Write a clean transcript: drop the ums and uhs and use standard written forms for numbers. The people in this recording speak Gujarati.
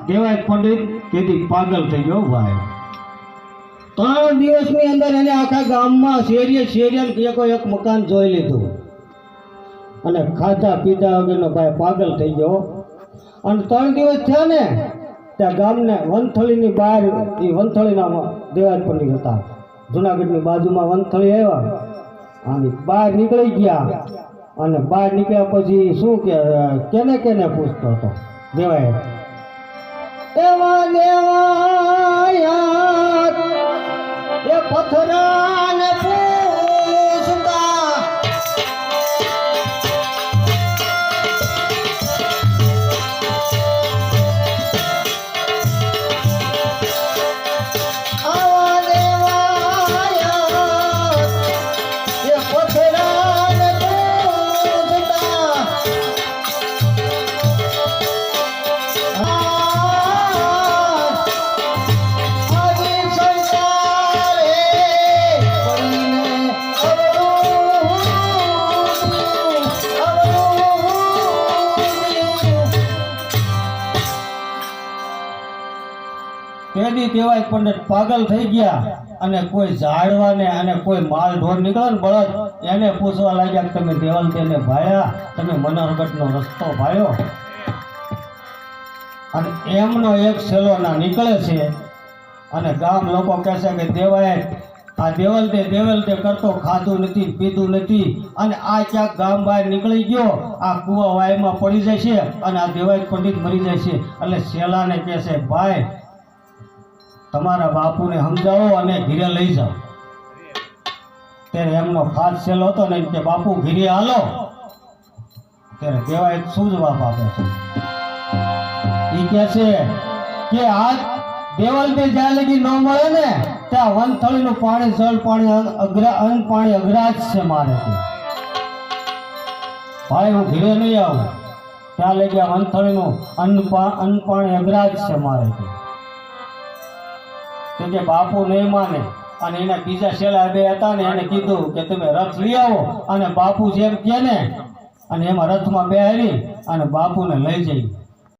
દેવાય પંડિત તેથી પાગલ થઈ ગયો ભાઈ. 3 દિવસની અંદર એને આખા ગામમાં શેરીએ એક મકાન જોઈ લીધું અને ખાધા પીધા વગરનો ભાઈ પાગલ થઈ ગયો. અને 3 દિવસ થયા ને ત્યાં ગામને વનથળીની બહાર એ વનથળીના દેવાય પંડિત હતા. જુનાગઢની બાજુમાં વનથળી આવ્યા અને બહાર નીકળી ગયા. અને બહાર નીકળ્યા પછી શું કે કેને પૂછતો હતો દેવાય એવા દેવાયા એ પથરાને પૂછતા આવા દેવાયા એ પથરાને પૂછતા તેથી દેવાય પંડિત પાગલ થઈ ગયા અને કોઈ ઝાડવાને અને કોઈ માલ ઢોર નીકળે ને બળદ એને પૂછવા લાગ્યા કે તમે દેવલ તેને ભાળ્યા, તમે મનોહરગઢનો રસ્તો ભાળ્યો? અને એમનો એક સેલો ના નીકળે છે અને ગામ લોકો કહે છે કે દેવાય આ દેવલ તે કરતો ખાધું નથી પીધું નથી અને આ ક્યાંક ગામ બહાર નીકળી ગયો, આ કુવા વાયમાં પડી જાય છે અને આ દેવાય પંડિત મરી જાય છે. એટલે સેલાને કહે છે ભાઈ તમારા બાપુને સમજાવો અને ઘીરે લઈ જાઓ. ત્યારે એમનો ખાસ સેલો હતો ને કે બાપુ ઘીરે હાલો. ત્યારે દેવાય શું જવાબ આપે છે? એ કહે છે કે આ દેવલ તે જ્યાં લગી ન મળે ને ત્યાં વનથળીનું પાણી જળ પાણી અન્ન પાણી અઘરા જ છે મારે. ભાઈ હું ઘીરે નહીં આવું ત્યાં લગી આ વનથળીનું અન્ન પાણી અઘરા જ છે મારે. કે બાપુ નહીં માને અને એના બીજા શેલા બે હતા ને એને કીધું કે તમે રથ લઈ આવો અને બાપુ જેમ કે ને અને એમાં રથમાં બેહારી અને બાપુને લઈ જઈ.